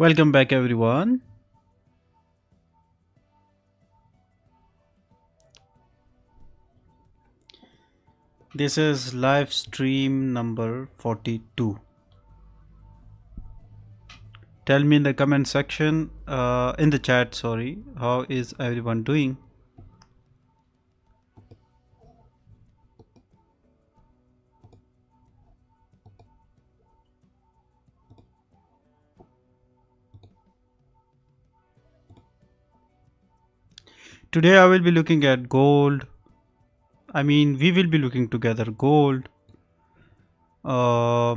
Welcome back, everyone. This is live stream number 42. Tell me in the comment section, in the chat, sorry, how is everyone doing? Today I will be looking at gold. We will be looking together gold, euro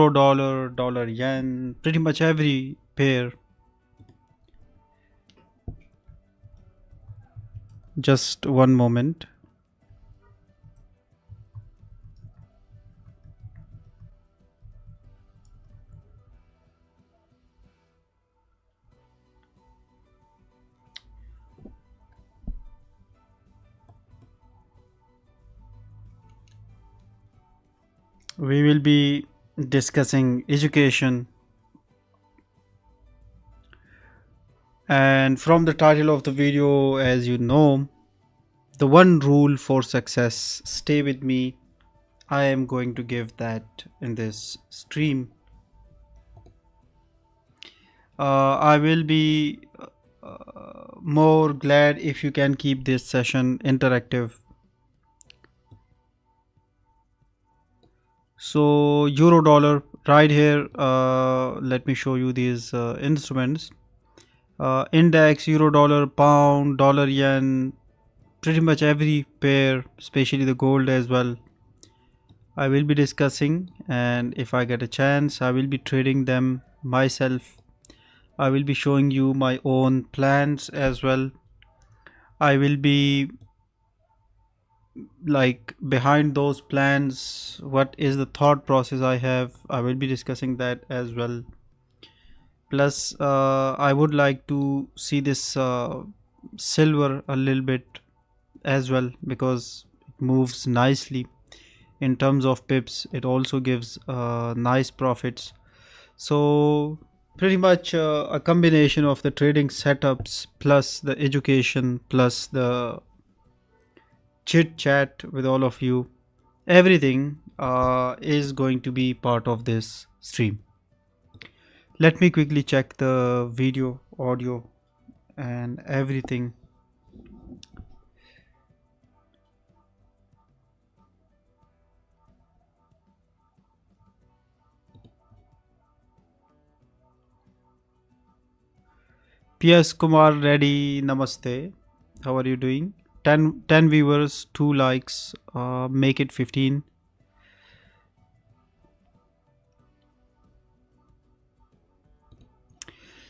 dollar, dollar yen, pretty much every pair. Just one moment. We will be discussing education, and from the title of the video, as you know, the one rule for success, stay with me. I am going to give that in this stream. I will be more glad if you can keep this session interactive. So euro dollar right here, let me show you these instruments. Index, euro dollar, pound, dollar yen, pretty much every pair, especially the gold as well, I will be discussing, and if I get a chance I will be trading them myself. I will be showing you my own plans as well. I will be like behind those plans, what is the thought process I have, I will be discussing that as well. Plus I would like to see this silver a little bit as well, because it moves nicely in terms of pips. It also gives nice profits. So pretty much a combination of the trading setups plus the education plus the chit chat with all of you, everything is going to be part of this stream. Let me quickly check the video, audio and everything. PS Kumar Reddy, namaste. How are you doing? 10 viewers, 2 likes, make it 15.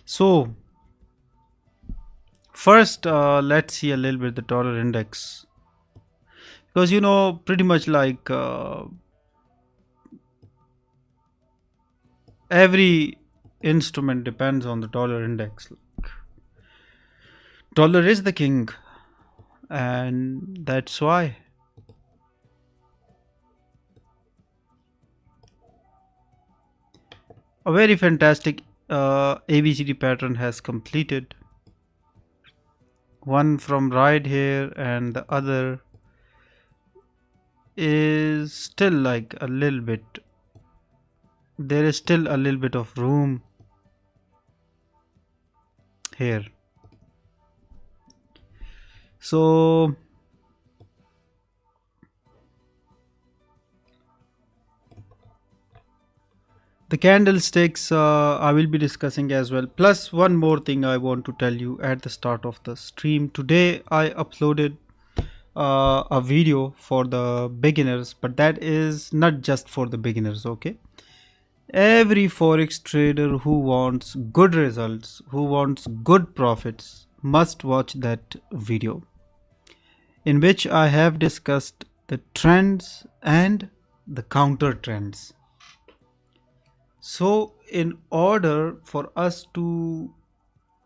So first let's see a little bit the dollar index, because you know pretty much like every instrument depends on the dollar index. Dollar is the king, and that's why. A very fantastic ABCD pattern has completed. One from right here and the other is still like a little bit, there is still a little bit of room here. So the candlesticks I will be discussing as well. Plus one more thing I want to tell you at the start of the stream. Today I uploaded a video for the beginners, but that is not just for the beginners, okay? Every forex trader who wants good results, who wants good profits, must watch that video, in which I have discussed the trends and the counter trends. So in order for us to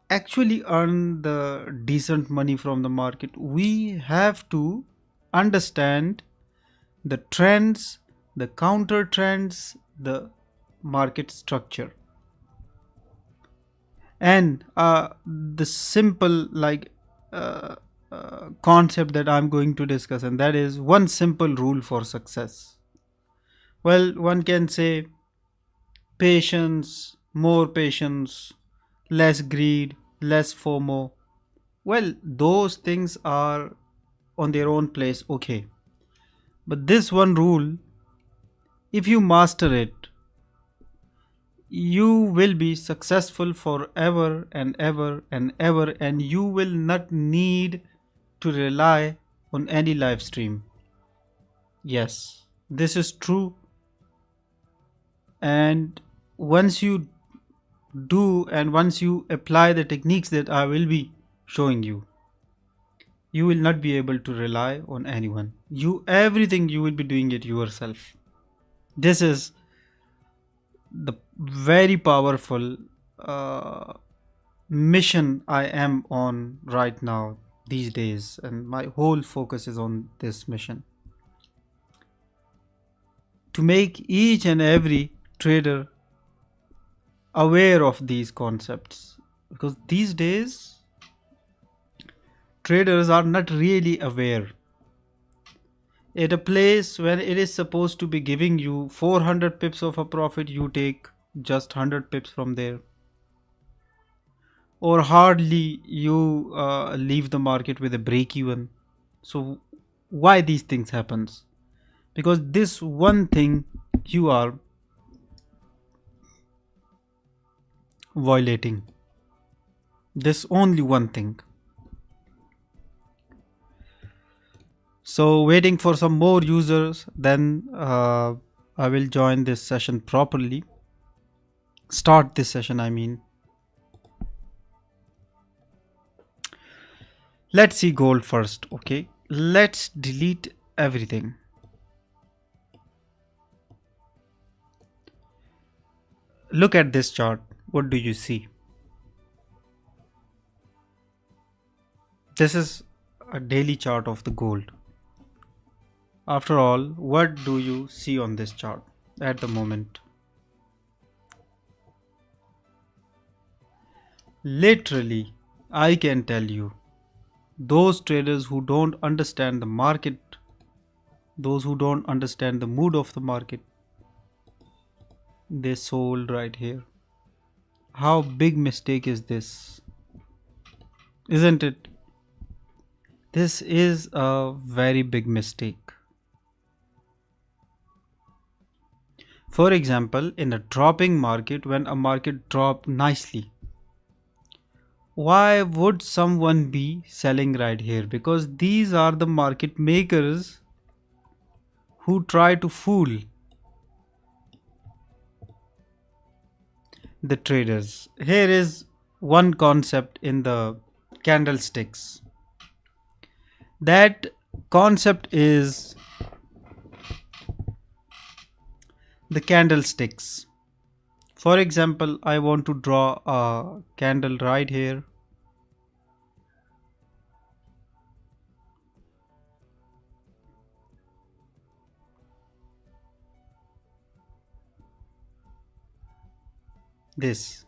actually earn the decent money from the market, we have to understand the trends, the counter trends, the market structure. And the simple concept that I'm going to discuss, and that is one simple rule for success. Well, one can say patience, more patience, less greed, less FOMO. Well, those things are on their own place, okay. But this one rule, if you master it, you will be successful forever and ever and ever, and you will not need to rely on any live stream. Yes, this is true. And once you do, and once you apply the techniques that I will be showing you, you will not be able to rely on anyone. You everything you will be doing it yourself. This is the very powerful uh, mission I am on right now these days, and my whole focus is on this mission to make each and every trader aware of these concepts, because these days traders are not really aware. At a place when it is supposed to be giving you 400 pips of a profit, you take just 100 pips from there, or hardly you leave the market with a break even. So why these things happens? Because this one thing you are violating, this only one thing. So waiting for some more users, then I will join this session properly, start this session I mean. Let's see gold first. Okay, let's delete everything. Look at this chart. What do you see? This is a daily chart of the gold. After all, what do you see on this chart at the moment? Literally, I can tell you, those traders who don't understand the market, those who don't understand the mood of the market, they sold right here. How big mistake is this? Isn't it? This is a very big mistake. For example, in a dropping market, when a market dropped nicely, why would someone be selling right here? Because these are the market makers who try to fool the traders. Here is one concept in the candlesticks. That concept is the candlesticks. For example, I want to draw a candle right here. This.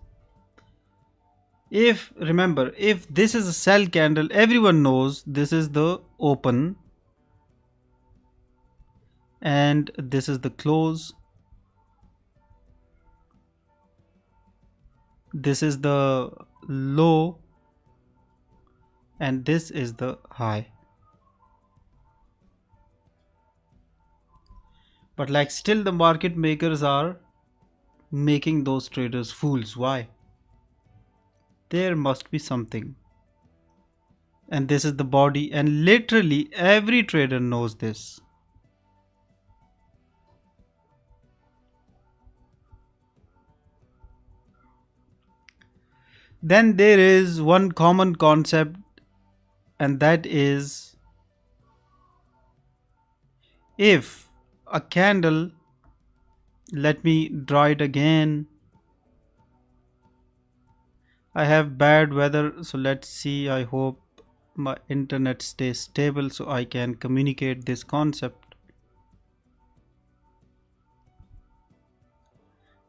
If remember, if this is a sell candle, everyone knows this is the open and this is the close. This is the low and this is the high. But like still the market makers are making those traders fools. Why? There must be something. And this is the body, and literally every trader knows this. Then there is one common concept, and that is if a candle, let me draw it again. I have bad weather, so let's see. I hope my internet stays stable so I can communicate this concept.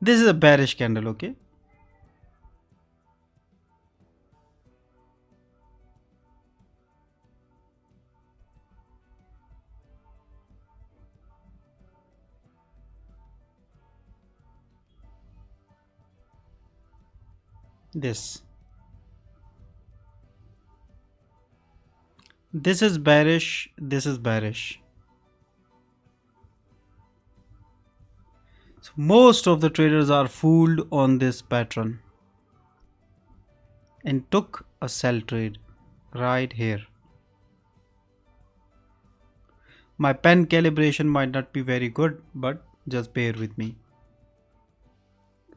This is a bearish candle, okay? This is bearish, this is bearish. So most of the traders are fooled on this pattern and took a sell trade right here. My pen calibration might not be very good, but just bear with me.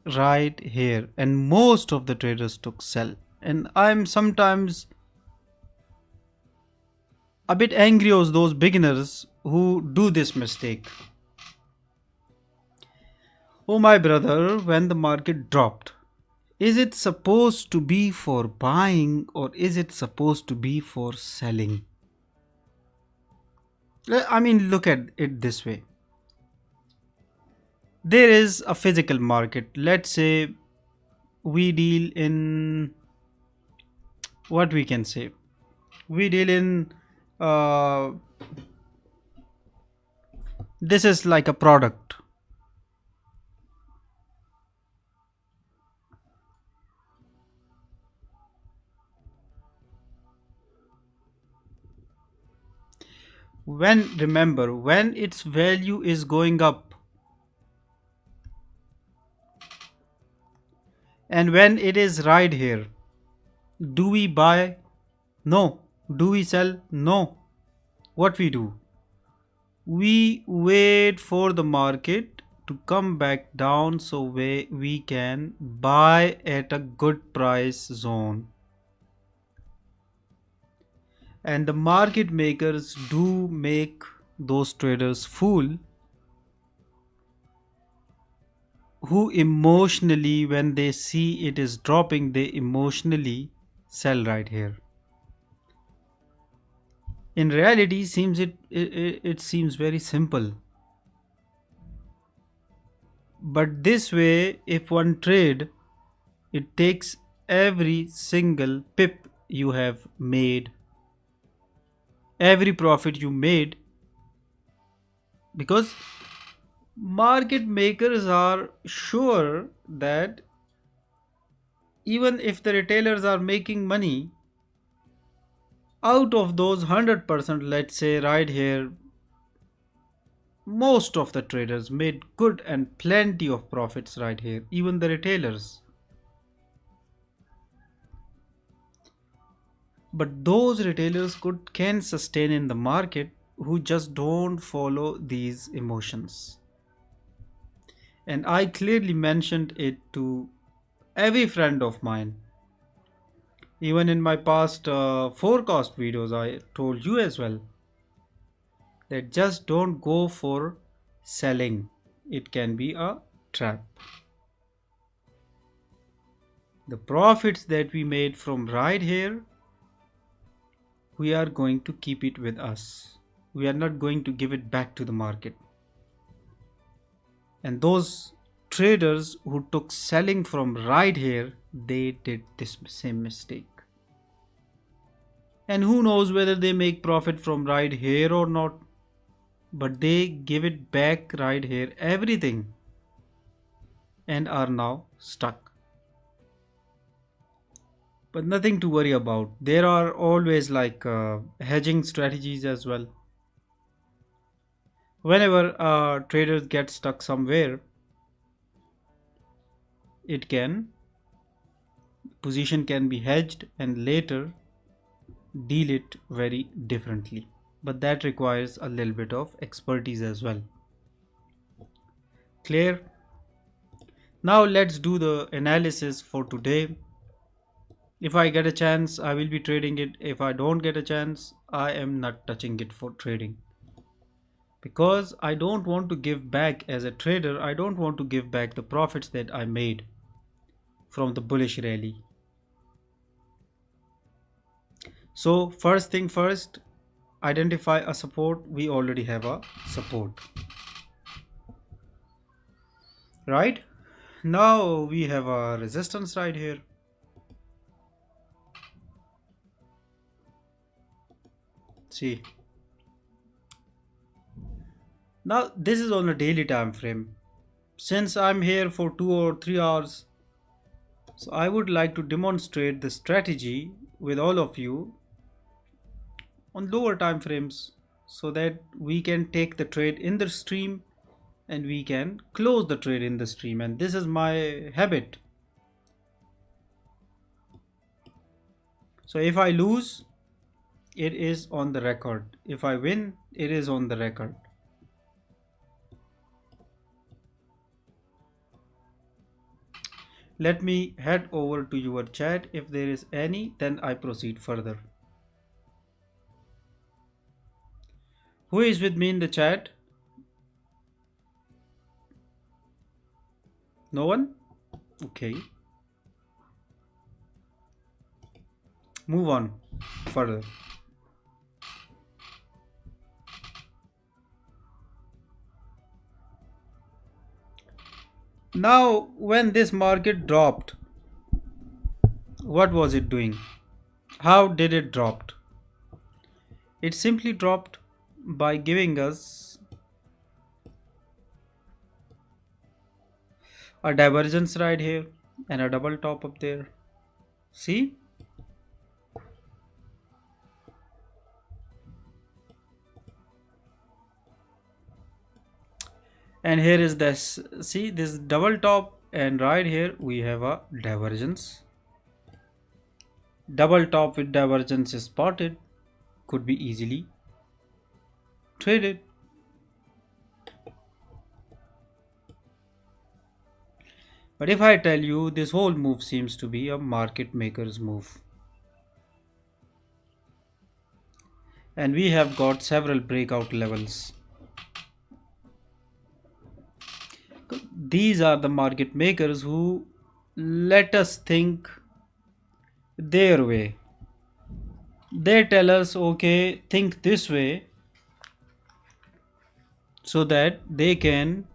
Right here, and most of the traders took sell, and I'm sometimes a bit angry with those beginners who do this mistake. Oh my brother, when the market dropped, is it supposed to be for buying or is it supposed to be for selling? I mean, look at it this way. There is a physical market. Let's say we deal in, what we can say, we deal in, uh, this is like a product. When, remember, when its value is going up and when it is right here, do we buy? No. Do we sell? No. What we do? We wait for the market to come back down so we can buy at a good price zone. And the market makers do make those traders fool who emotionally, when they see it is dropping, they emotionally sell right here. In reality, it seems very simple. But this way, if one trade, it takes every single pip you have made, every profit you made, because market makers are sure that even if the retailers are making money, out of those 100%, let's say right here, most of the traders made good and plenty of profits right here, even the retailers. But those retailers can sustain in the market who just don't follow these emotions. And I clearly mentioned it to every friend of mine. Even in my past forecast videos, I told you as well that just don't go for selling. It can be a trap. The profits that we made from right here, we are going to keep it with us. We are not going to give it back to the market. And those traders who took selling from right here, they did this same mistake. And who knows whether they make profit from right here or not, but they give it back right here, everything, and are now stuck. But nothing to worry about. There are always like hedging strategies as well. Whenever traders get stuck somewhere, it can, position can be hedged and later deal it very differently, but that requires a little bit of expertise as well. Clear? Now let's do the analysis for today. If I get a chance, I will be trading it. If I don't get a chance, I am not touching it for trading, because I don't want to give back. As a trader, I don't want to give back the profits that I made from the bullish rally. So first thing first, identify a support. We already have a support, right? Now we have a resistance right here. See, now this is on a daily time frame. Since I'm here for 2 or 3 hours, So I would like to demonstrate the strategy with all of you on lower time frames so that we can take the trade in the stream and we can close the trade in the stream, and this is my habit. So if I lose, it is on the record. If I win, it is on the record. Let me head over to your chat. If there is any, then I proceed further. Who is with me in the chat? No one? Okay. Move on further. Now, when this market dropped, what was it doing? How did it drop? It simply dropped by giving us a divergence right here and a double top up there. See? And here is this, see this double top, and right here we have a divergence. Double top with divergence is spotted, could be easily traded. But if I tell you this whole move seems to be a market maker's move, and we have got several breakout levels. These are the market makers who let us think their way. They tell us, okay, think this way, so that they can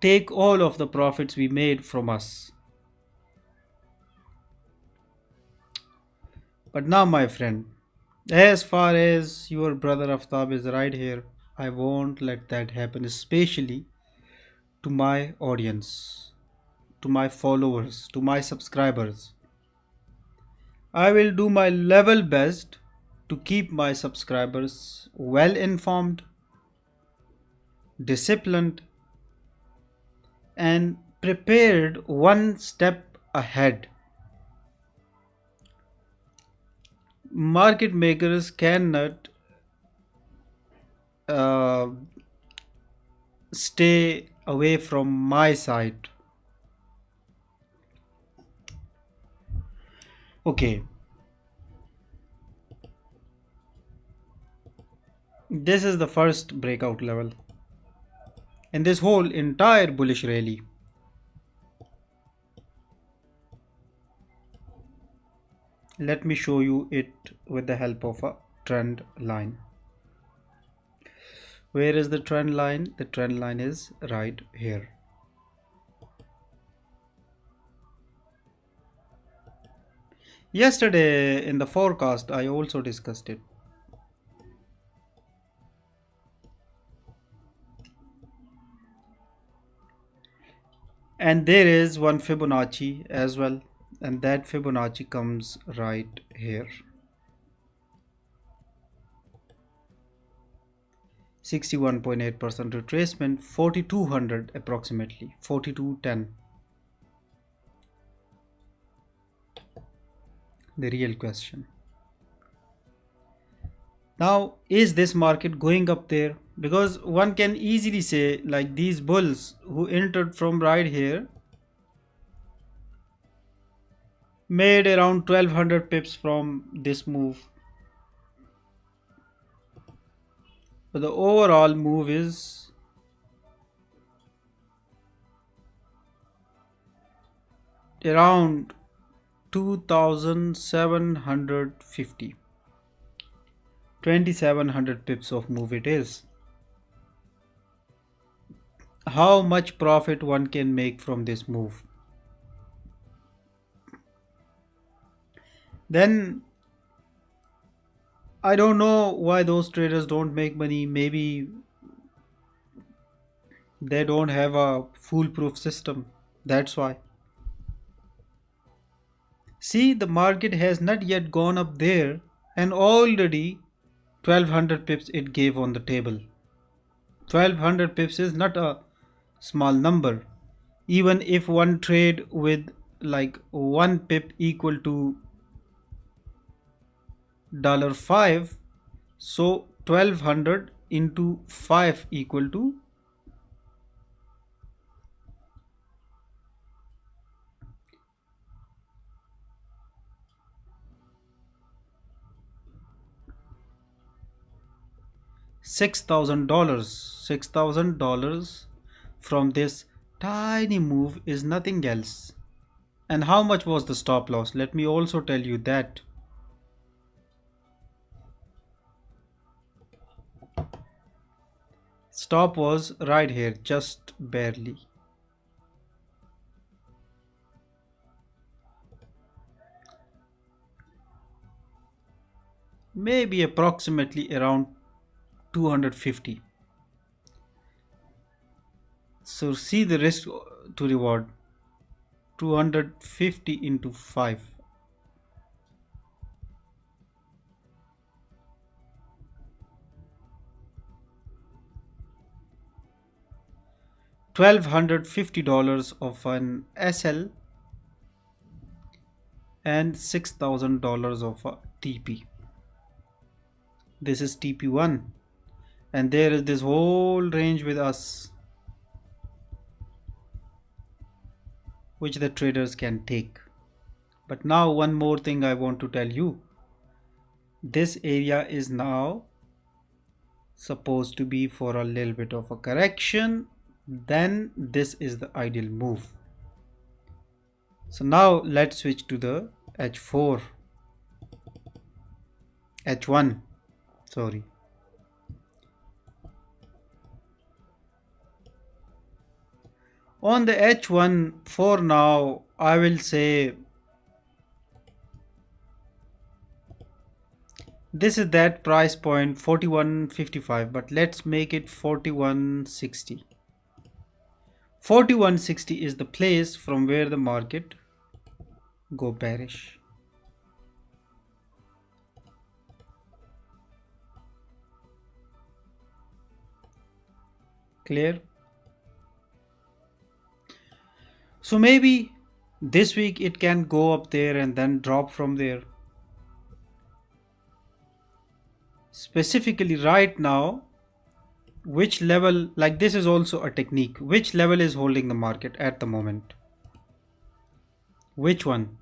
take all of the profits we made from us. But now, my friend, as far as your brother Aftab is right here, I won't let that happen, especially to my audience, to my followers, to my subscribers. I will do my level best to keep my subscribers well informed, disciplined, and prepared one step ahead. Market makers cannot uh, stay away from my side. Okay, this is the first breakout level in this whole entire bullish rally. Let me show you it with the help of a trend line. Where is the trend line? The trend line is right here. Yesterday in the forecast, I also discussed it. And there is one Fibonacci as well, and that Fibonacci comes right here. 61.8% retracement, 4200 approximately, 4210. The real question. Now, is this market going up there? Because one can easily say, like these bulls who entered from right here made around 1200 pips from this move. But the overall move is around 2750. 2700 pips of move it is. How much profit one can make from this move? Then I don't know why those traders don't make money. Maybe They don't have a foolproof system. That's why. See, the market has not yet gone up there, and already 1200 pips it gave on the table. 1200 pips is not a small number. Even if one trade with like 1 pip equal to $5, so 1200 into 5 equal to 6,000 dollars. $6,000 from this tiny move is nothing else. And how much was the stop loss? Let me also tell you that. Stop was right here, just barely. Maybe approximately around 250. So see the risk to reward. 250 into 5. 1,250 dollars of an SL and $6,000 of a TP. This is TP1, and there is this whole range with us which the traders can take. But now one more thing I want to tell you. This area is now supposed to be for a little bit of a correction. Then this is the ideal move. So now let's switch to the H4. H1, sorry. On the H1 for now, I will say this is that price point 41.55, but let's make it 41.60. 41.60 is the place from where the market go bearish. Clear? So maybe this week it can go up there and then drop from there. Specifically right now, which level, like this is also a technique, which level is holding the market at the moment? Which one?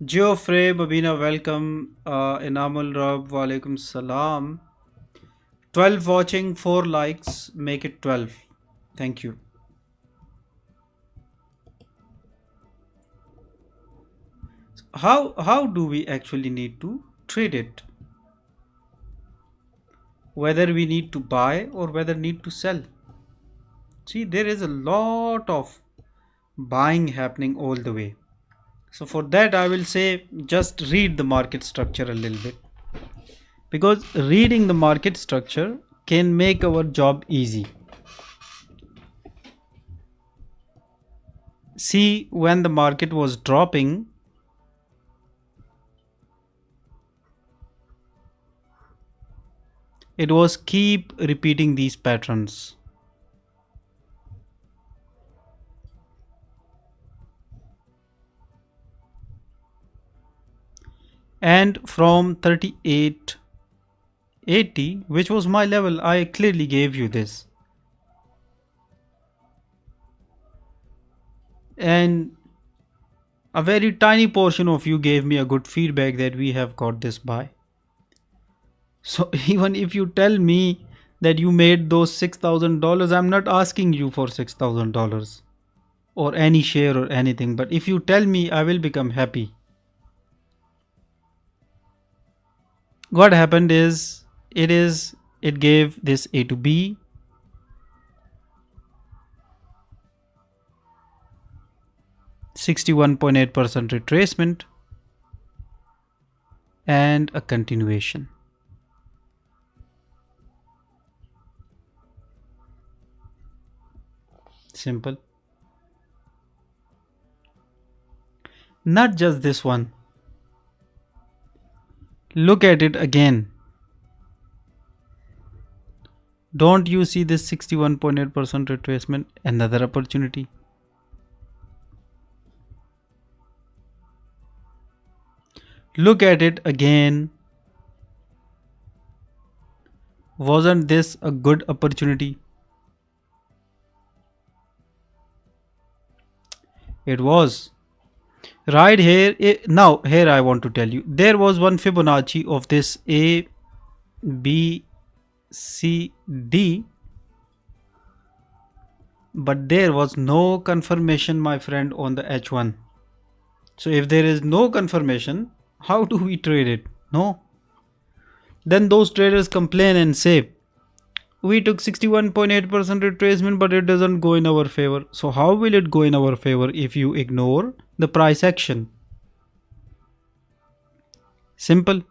Geoffrey, Babina, welcome. Enamul Rab, walaikum salam. 12 watching, 4 likes, make it 12. Thank you. How do we actually need to trade it? Whether we need to buy or whether need to sell. See, there is a lot of buying happening all the way. So for that I will say just read the market structure a little bit, because reading the market structure can make our job easy. See, when the market was dropping, it was keep repeating these patterns. And from 38.80, which was my level, I clearly gave you this. And a very tiny portion of you gave me a good feedback that we have got this buy. So even if you tell me that you made those $6,000, I'm not asking you for $6,000 or any share or anything. But if you tell me, I will become happy. What happened is, it gave this A to B. (61.8% retracement), and a continuation. Simple. Not just this one. Look at it again. Don't you see this 61.8% retracement? Another opportunity. Look at it again. Wasn't this a good opportunity? It was. Right here, now here I want to tell you, there was one Fibonacci of this A, B, C, D, but there was no confirmation, my friend, on the H1. So if there is no confirmation, how do we trade it? No. Then those traders complain and say, we took 61.8% retracement, but it doesn't go in our favor. So how will it go in our favor if you ignore the price action? Simple.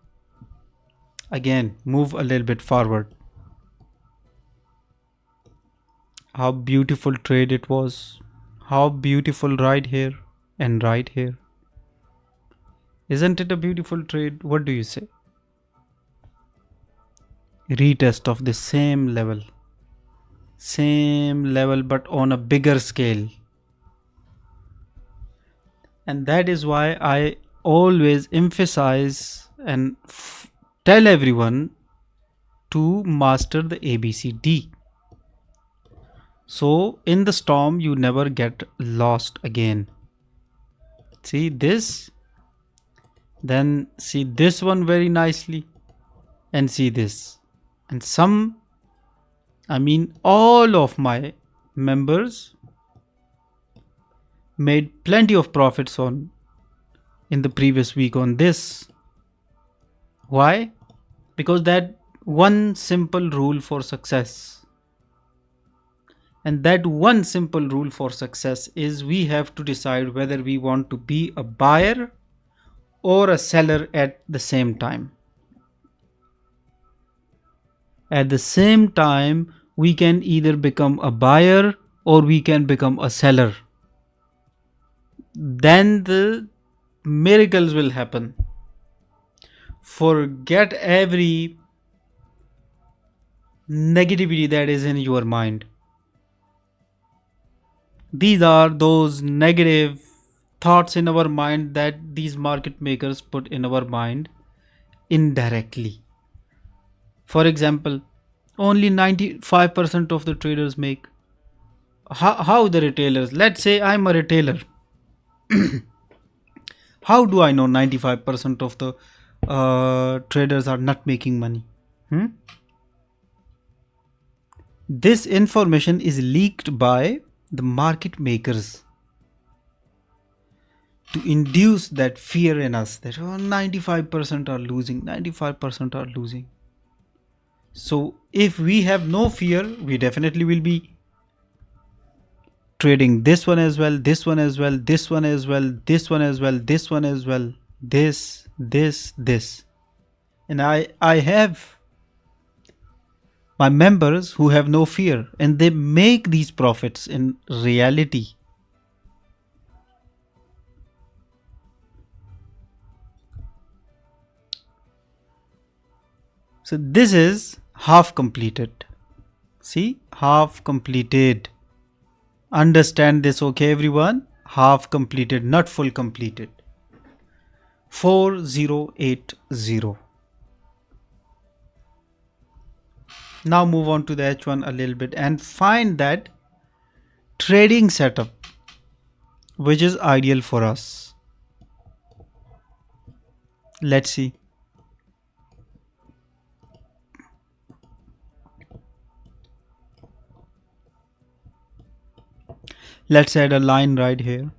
Again, move a little bit forward. How beautiful trade it was. How beautiful right here and right here. Isn't it a beautiful trade? What do you say? Retest of the same level. Same level but on a bigger scale. And that is why I always emphasize and tell everyone to master the ABCD. So in the storm you never get lost again. See this, then see this one very nicely, and see this. And all of my members made plenty of profits on in the previous week on this. Why? Because that one simple rule for success. And that one simple rule for success is we have to decide whether we want to be a buyer or a seller at the same time. At the same time, we can either become a buyer or we can become a seller. Then the miracles will happen. Forget every negativity that is in your mind. These are those negative thoughts in our mind that these market makers put in our mind indirectly. For example, only 95% of the traders make. How the retailers? Let's say I'm a retailer. How do I know 95% of the traders are not making money? This information is leaked by the market makers to induce that fear in us that 95% are losing, 95% are losing. So if we have no fear, we definitely will be trading this one as well, this one as well, this one as well, this one as well, this one as well, this. And I have my members who have no fear and they make these profits in reality. So this is half completed. See, half completed. Understand this, okay, everyone? Half completed, not full completed. 4080. Now move on to the H1 a little bit and find that trading setup which is ideal for us. Let's see. Let's add a line right here.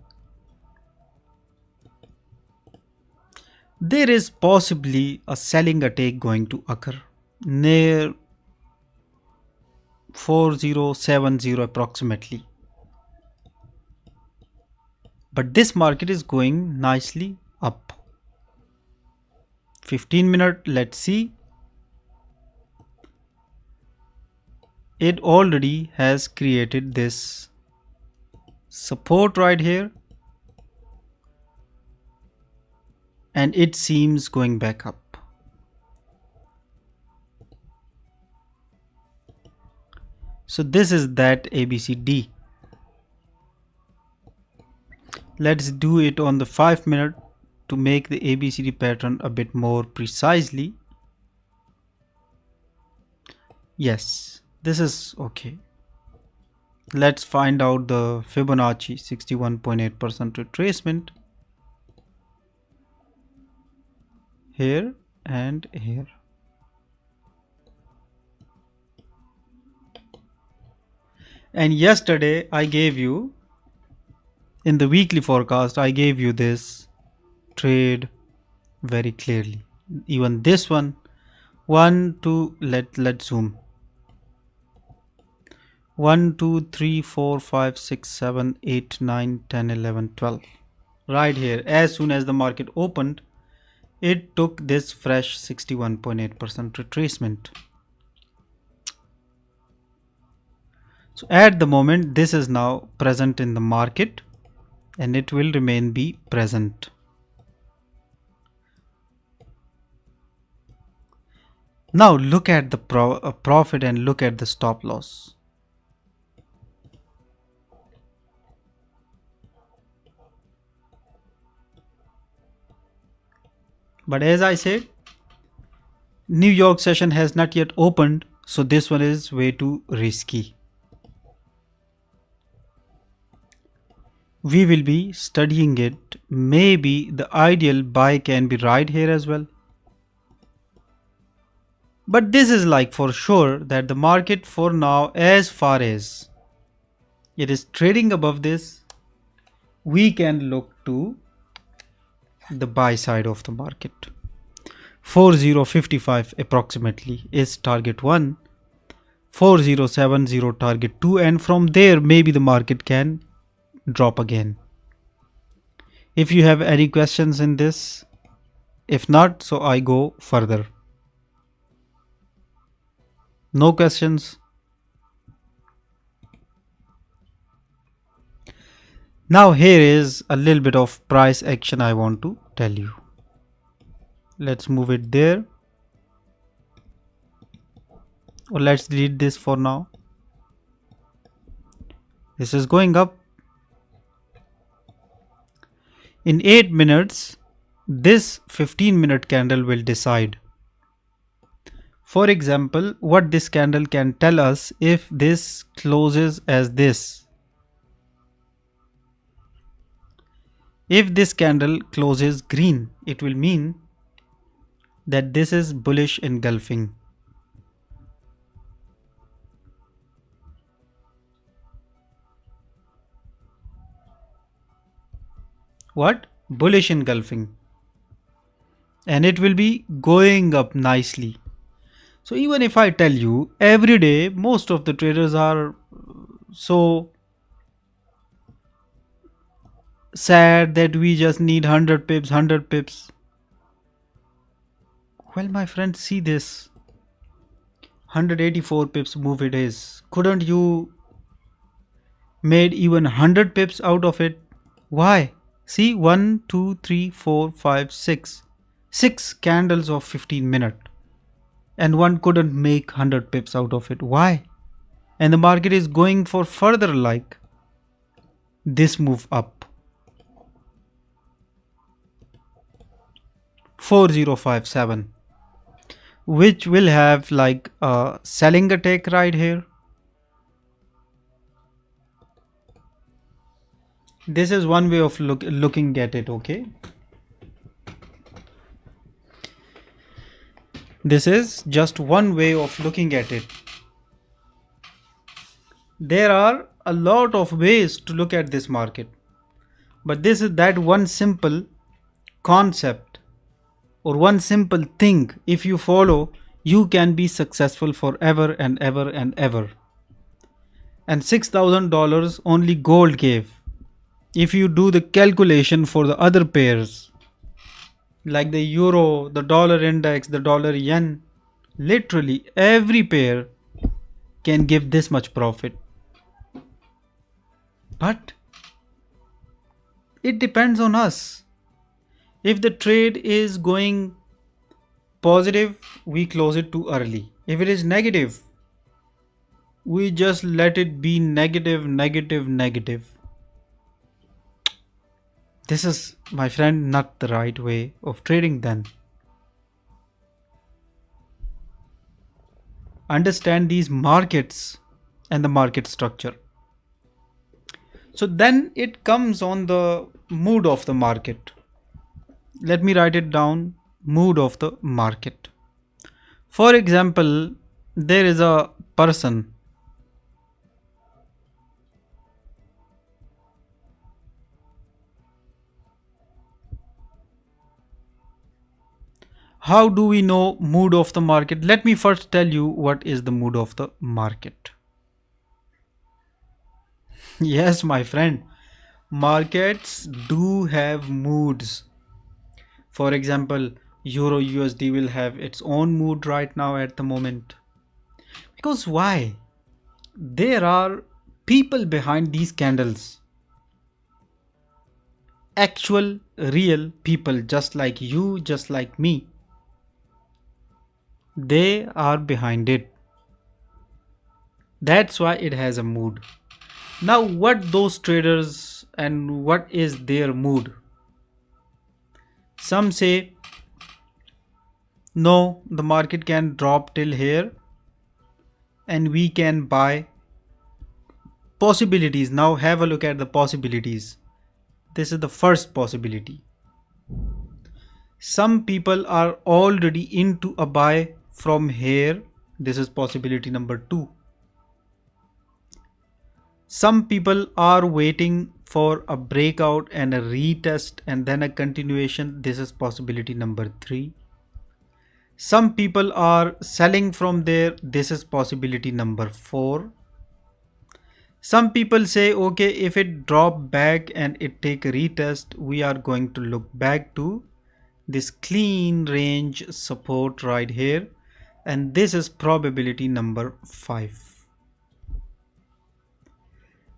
There is possibly a selling attack going to occur near 4070 approximately. But this market is going nicely up. 15-minute, let's see. It already has created this support right here, and it seems going back up. So this is that ABCD. Let's do it on the 5-minute to make the ABCD pattern a bit more precisely. Yes, this is okay. Let's find out the Fibonacci 61.8% retracement here and here. And yesterday I gave you, in the weekly forecast, I gave you this trade very clearly. Even this one, 1, 2, let's zoom. 1, 2, 3, 4, 5, 6, 7, 8, 9, 10, 11, 12. Right here, as soon as the market opened, it took this fresh 61.8% retracement. So at the moment, this is now present in the market and it will remain be present. Now look at the profit and look at the stop loss. But as I said, New York session has not yet opened, so this one is way too risky. We will be studying it. Maybe the ideal buy can be right here as well. But this is like for sure that the market for now, as far as it is trading above this, we can look to the buy side of the market. 4055 approximately is target 1, 4070 target 2, and from there maybe the market can drop again. If you have any questions in this, if not, so I go further. No questions? Now here is a little bit of price action I want to tell you. Let's move it there, or let's delete this for now. This is going up. In 8 minutes, this 15-minute candle will decide. For example, what this candle can tell us if this closes as this. If this candle closes green, it will mean that this is bullish engulfing. What? Bullish engulfing. And it will be going up nicely. So even if I tell you every day, most of the traders are so sad that we just need 100 pips, 100 pips. Well, my friends, see this. 184 pips move it is. Couldn't you made even 100 pips out of it? Why? See, 1, 2, 3, 4, 5, 6. 6 candles of 15 minutes. And one couldn't make 100 pips out of it. Why? And the market is going for further like this move up. 4057. Which will have like a selling attack right here. This is one way of looking at it, okay? This is just one way of looking at it. There are a lot of ways to look at this market. But this is that one simple concept or one simple thing. If you follow, you can be successful forever and ever and ever. And $6,000 only gold gave. If you do the calculation for the other pairs, like the euro, the dollar index, the dollar yen. Literally every pair can give this much profit. But it depends on us. If the trade is going positive, we close it too early. If it is negative, we just let it be negative, negative, negative. This is, my friend, not the right way of trading then. Understand these markets and the market structure. So then it comes on the mood of the market. Let me write it down. Mood of the market. For example, there is a person. How do we know mood of the market? Let me first tell you what is the mood of the market. Yes, my friend, markets do have moods. For example, Euro USD will have its own mood right now at the moment. Because why? There are people behind these candles. Actual, real people, just like you, just like me. They are behind it. That's why it has a mood. Now, what those traders and what is their mood? Some say, no, the market can drop till here and we can buy. Possibilities. Now have a look at the possibilities. This is the first possibility. Some people are already into a buy from here. This is possibility number 2. Some people are waiting for a breakout and a retest and then a continuation. This is possibility number 3. Some people are selling from there. This is possibility number 4. Some people say, okay, if it drop back and it take a retest, we are going to look back to this clean range support right here. And this is probability number 5.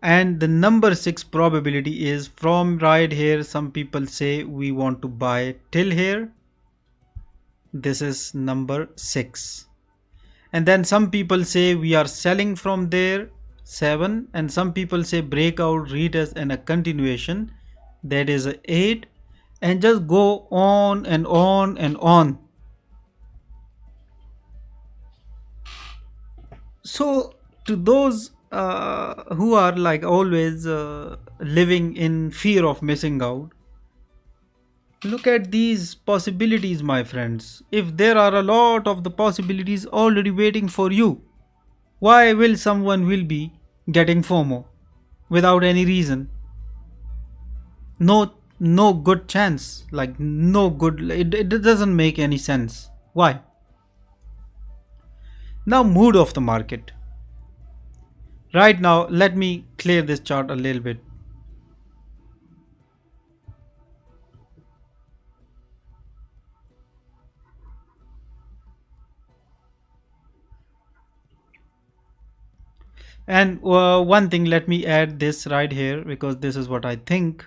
And the number 6 probability is from right here. Some people say we want to buy till here. This is number 6. And then some people say we are selling from there, 7. And some people say breakout, retest and a continuation, that is a 8. And just go on and on and on. So to those who are like always living in fear of missing out, look at these possibilities, my friends. If there are a lot of the possibilities already waiting for you, why will someone will be getting FOMO without any reason? No good chance, like no good, it doesn't make any sense. Why? Now mood of the market. Right now, let me clear this chart a little bit. And one thing, let me add this right here because this is what I think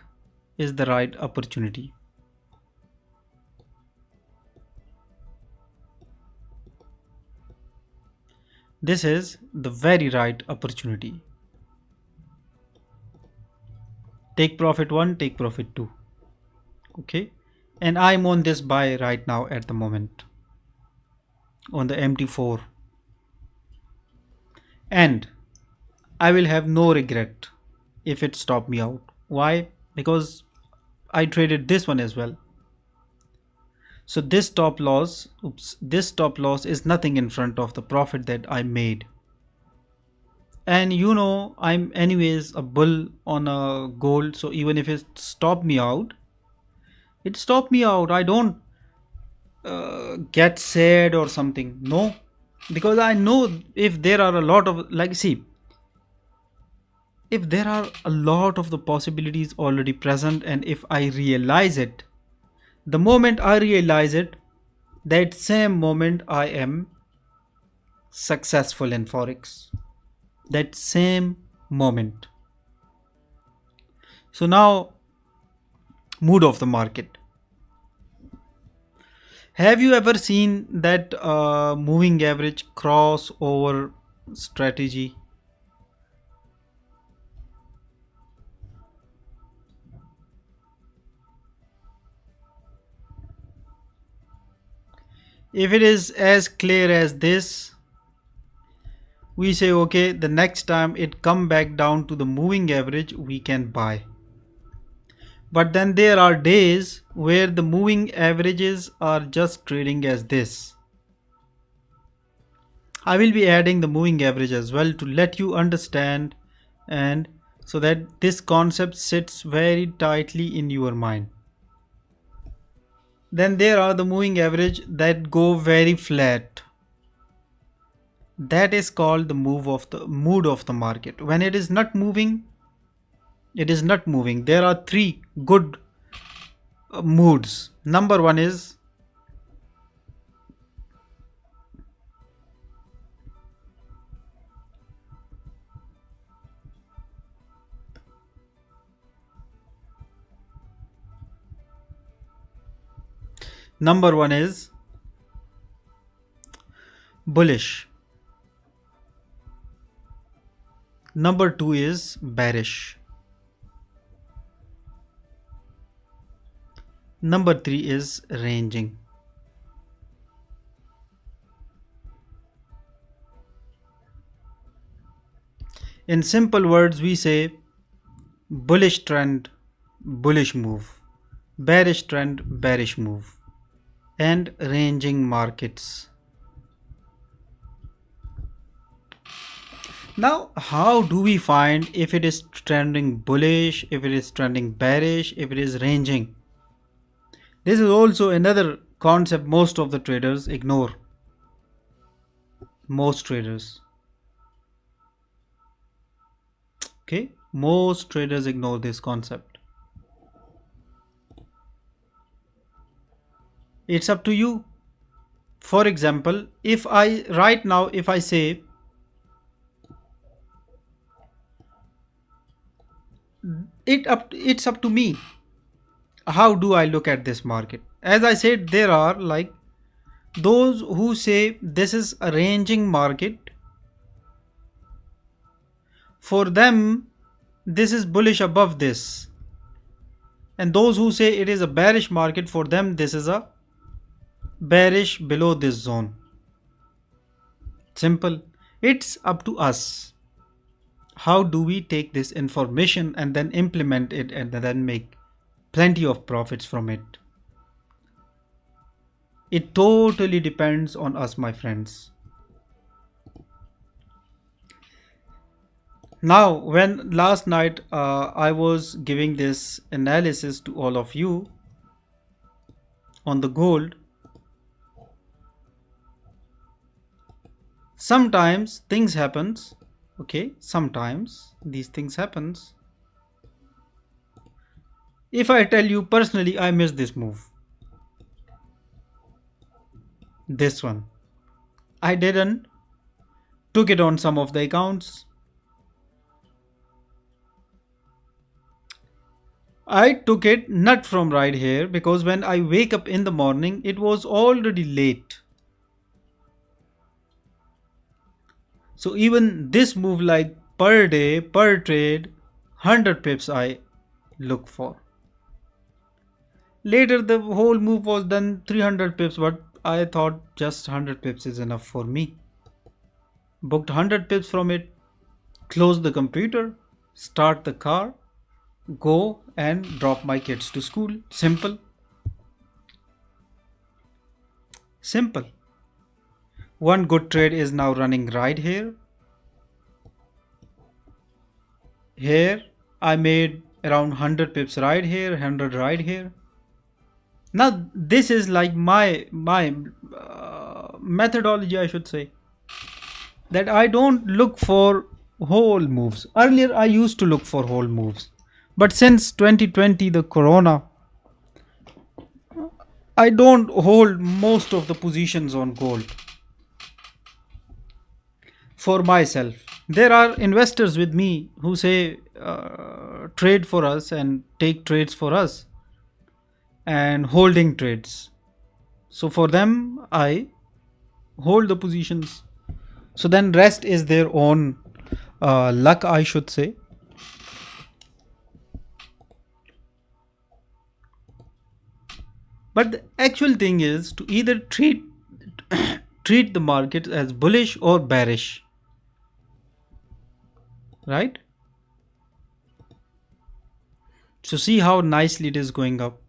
is the right opportunity. This is the very right opportunity. Take profit 1, take profit 2. Okay. And I'm on this buy right now at the moment on the MT4. And I will have no regret if it stopped me out. Why? Because I traded this one as well. So this stop loss, this stop loss is nothing in front of the profit that I made. And you know, I'm anyways a bull on a gold. So even if it stopped me out, it stopped me out. I don't get sad or something. No, because I know if there are a lot of, like, see, if there are a lot of the possibilities already present and if I realize it, The moment I realize it, that same moment I am successful in Forex. That same moment. So now, mood of the market. Have you ever seen that moving average crossover strategy? If it is as clear as this, we say okay, the next time it come back down to the moving average, we can buy. But then there are days where the moving averages are just trading as this. I will be adding the moving average as well to let you understand, and so that this concept sits very tightly in your mind. Then there are the moving average that go very flat. That is called the mood of the market. When it is not moving, it is not moving. There are three good moods. Number one is number one is bullish. Number two is bearish. Number three is ranging. In simple words, we say bullish trend, bullish move, bearish trend, bearish move, and ranging markets. Now, how do we find if it is trending bullish, if it is trending bearish, if it is ranging? This is also another concept most of the traders ignore. Most traders. Okay, most traders ignore this concept. It's up to you. For example, if I right now, if I say it's up to me, how do I look at this market? As I said, there are like those who say this is a ranging market. For them, this is bullish above this. And those who say it is a bearish market, for them this is a bearish below this zone. Simple. It's up to us. How do we take this information and then implement it and then make plenty of profits from it? It totally depends on us, my friends. Now, when last night I was giving this analysis to all of you on the gold, sometimes things happens. Okay, sometimes these things happens. If I tell you personally, I missed this move. This one. I didn't took it on some of the accounts. I took it not from right here because when I wake up in the morning, it was already late. So even this move, like per day, per trade, 100 pips I look for. Later the whole move was done 300 pips, but I thought just 100 pips is enough for me. Booked 100 pips from it, close the computer, start the car, go and drop my kids to school. Simple. Simple. One good trade is now running right here. Here I made around 100 pips right here, 100 right here. Now this is like my methodology, I should say, that I don't look for whole moves. Earlier I used to look for whole moves, but since 2020, the corona, I don't hold most of the positions on gold for myself. There are investors with me who say trade for us and take trades for us and holding trades. So for them, I hold the positions. So then rest is their own luck, I should say. But the actual thing is to either treat the market as bullish or bearish, right? So see how nicely it is going up.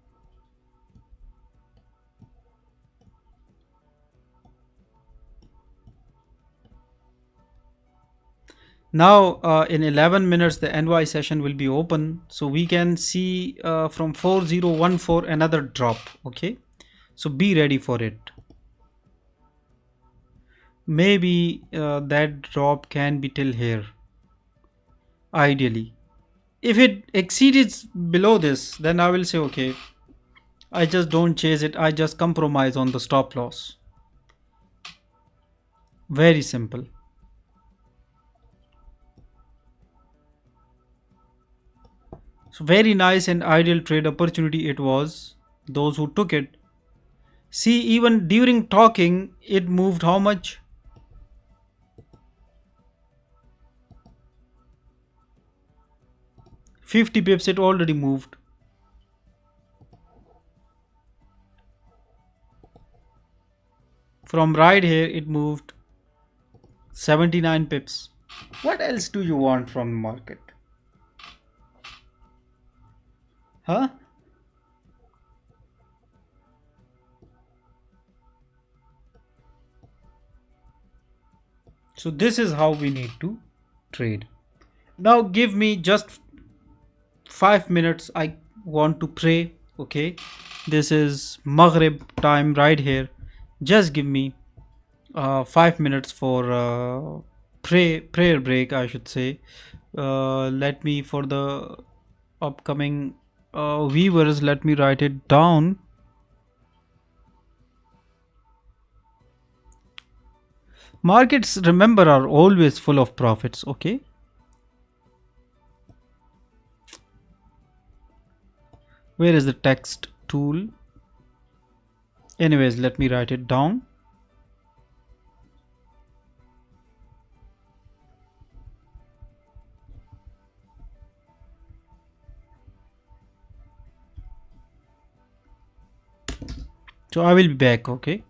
Now in 11 minutes the NY session will be open, so we can see from 4014 another drop. Okay, so be ready for it. Maybe that drop can be till here, ideally. If it exceeds below this, then I will say okay, I just don't chase it, I just compromise on the stop loss. Very simple. So very nice and ideal trade opportunity it was. Those who took it. See, even during talking, it moved how much? 50 pips it already moved. From right here it moved 79 pips. What else do you want from the market? Huh? So this is how we need to trade. Now give me just 5 minutes. I want to pray. Okay. This is Maghrib time right here. Just give me 5 minutes for prayer break, I should say. Let me, for the upcoming viewers, let me write it down. Markets, remember, are always full of profits. Okay. Where is the text tool? Anyways, let me write it down. So I will be back. Okay.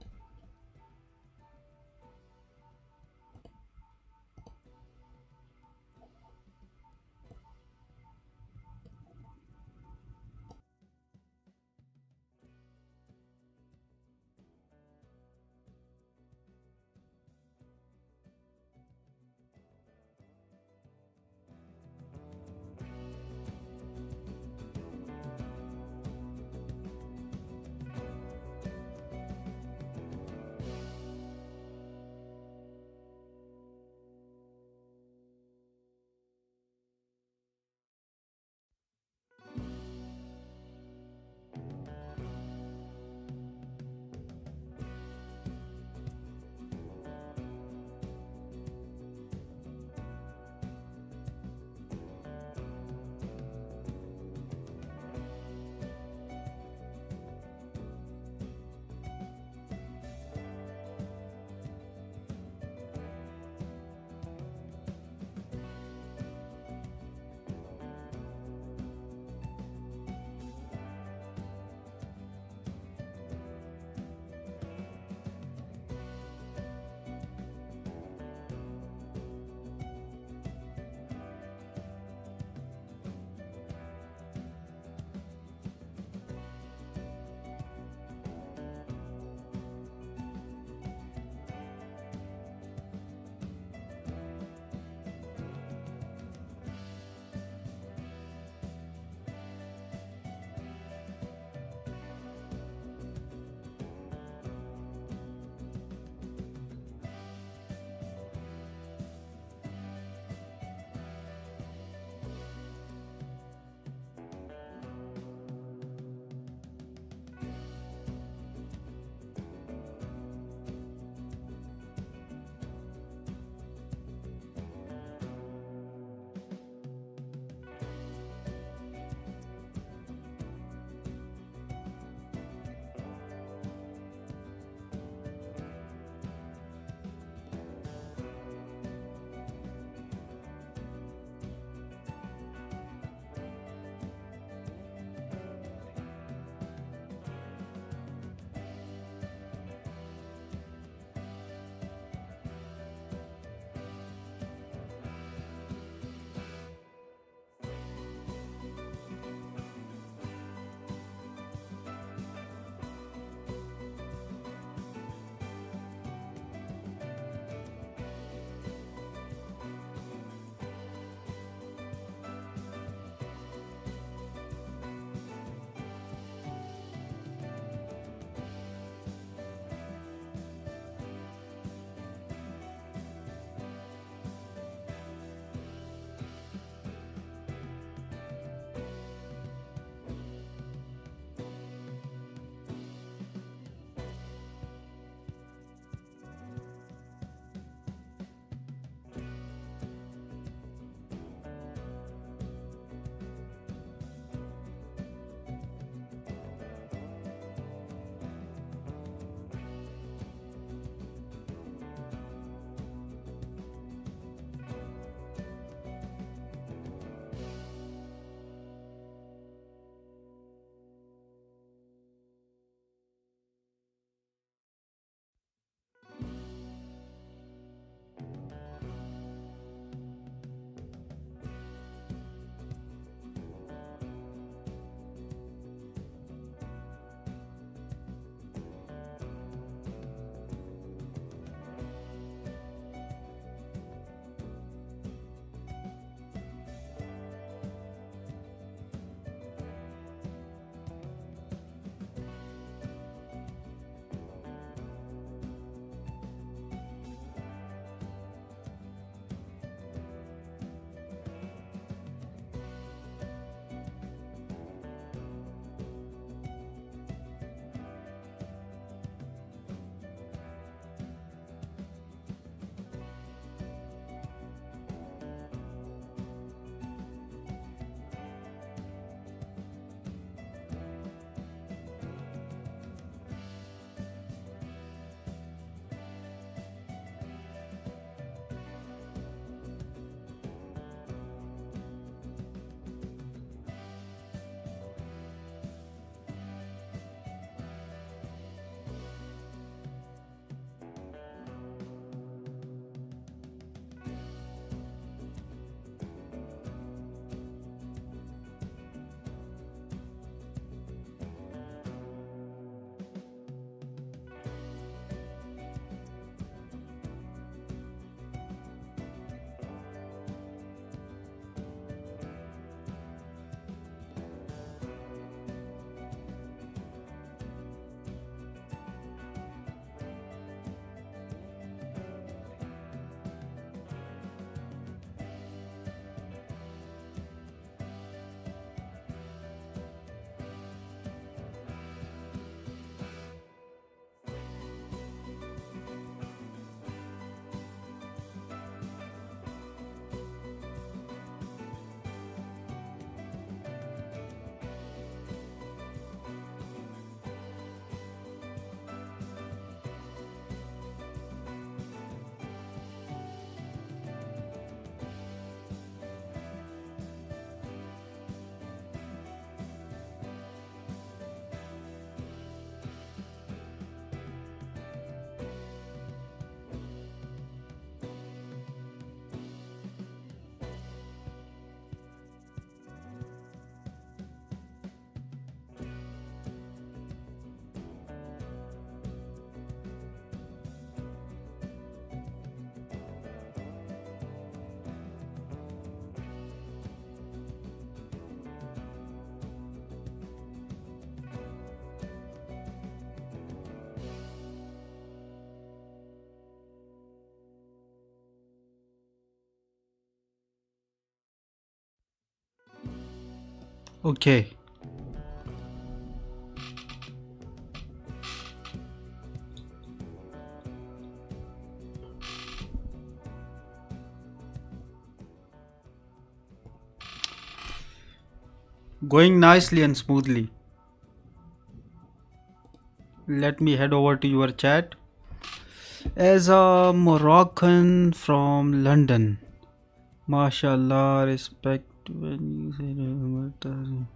Okay. Going nicely and smoothly. Let me head over to your chat. As a Moroccan from London, mashallah, respect when you say.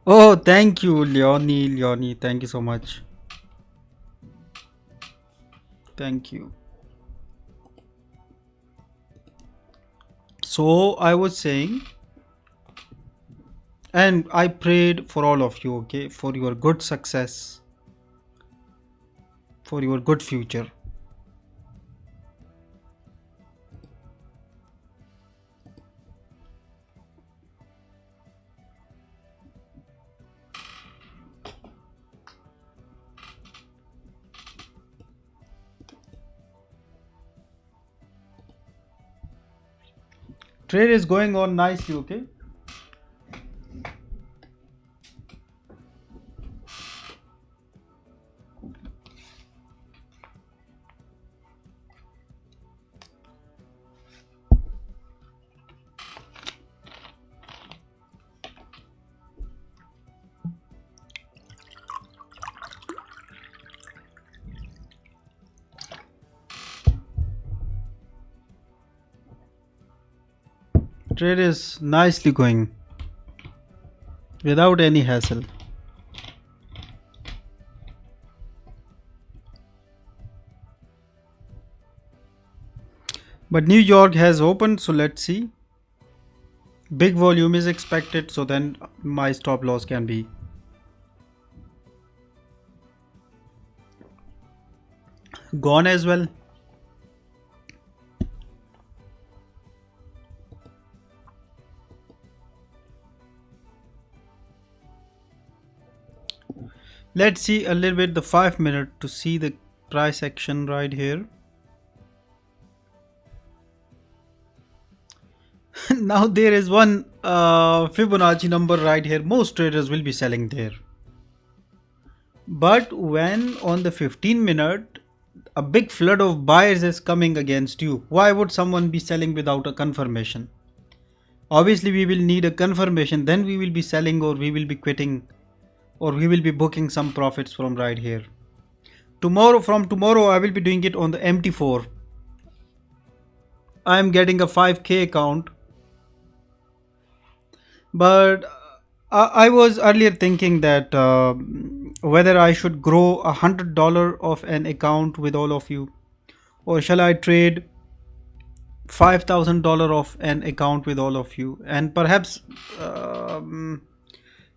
Oh, thank you, Leonie. Leonie, thank you so much. Thank you. So I was saying, and I prayed for all of you, okay, for your good success, for your good future. Trade is going on nicely, okay. Trade is nicely going without any hassle. But New York has opened, so let's see. Big volume is expected, so then my stop loss can be gone as well. Let's see a little bit the 5 minute to see the price action right here. Now there is one Fibonacci number right here. Most traders will be selling there. But when on the 15 minute a big flood of buyers is coming against you, why would someone be selling without a confirmation? Obviously we will need a confirmation, then we will be selling, or we will be quitting, or we will be booking some profits from right here. From tomorrow I will be doing it on the MT4. I am getting a 5k account, but I was earlier thinking that whether I should grow $100 of an account with all of you, or shall I trade $5,000 of an account with all of you. And perhaps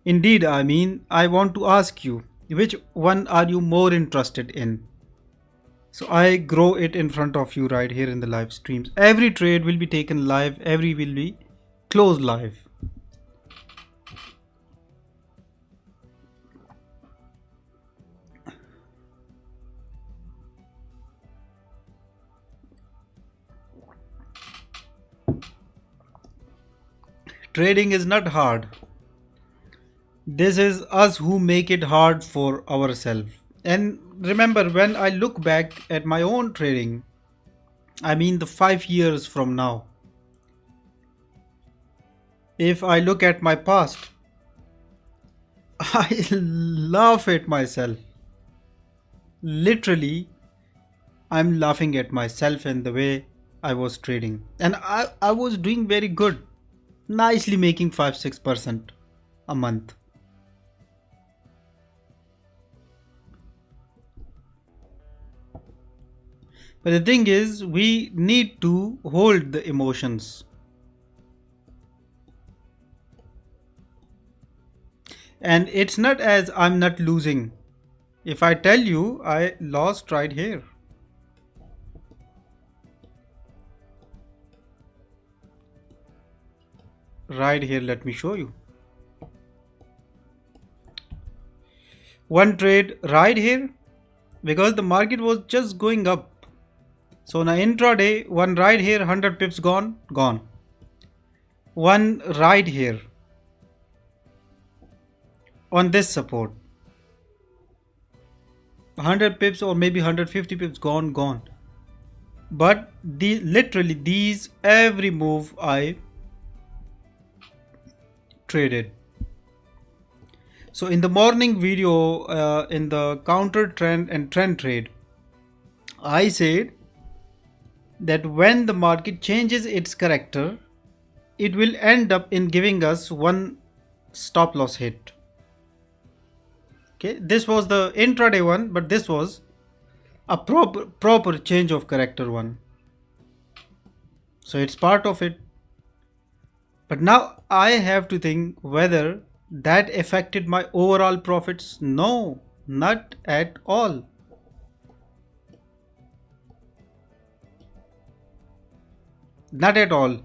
indeed, I mean, I want to ask you, which one are you more interested in? So I grow it in front of you right here in the live streams. Every trade will be taken live, every will be closed live. Trading is not hard. This is us who make it hard for ourselves. And remember, when I look back at my own trading, I mean the 5 years from now, if I look at my past, I laugh at myself. Literally, I'm laughing at myself and the way I was trading. And I was doing very good, nicely making 5-6% a month. But the thing is, we need to hold the emotions. And it's not as I'm not losing. If I tell you I lost right here. Right here, let me show you. One trade right here, because the market was just going up. So now intraday, one right here, 100 pips gone. One right here. on this support. 100 pips or maybe 150 pips gone. But literally these every move I traded. So in the morning video, in the counter trend and trend trade, I said that when the market changes its character, it will end up in giving us one stop loss hit. Okay, this was the intraday one, but this was a proper change of character one. So it's part of it. But now I have to think whether that affected my overall profits. No, not at all. Not at all.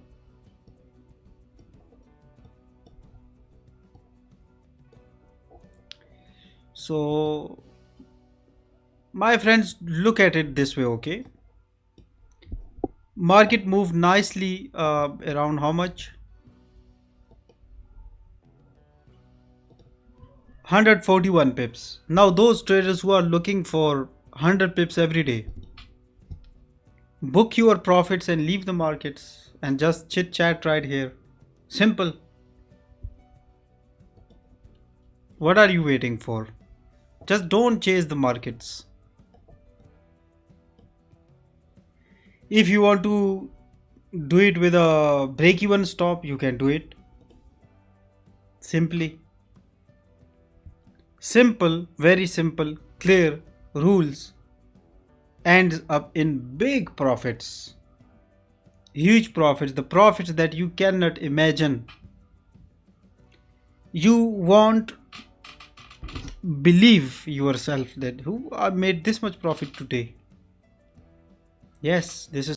So my friends, look at it this way, okay? Market moved nicely around how much? 141 pips. Now those traders who are looking for 100 pips every day, book your profits and leave the markets and just chit chat right here. Simple. What are you waiting for? Just don't chase the markets. If you want to do it with a break even stop, you can do it. Simply. Simple, very simple, clear rules ends up in big profits. Huge profits, the profits that you cannot imagine. You won't believe yourself that who made this much profit today. Yes, this is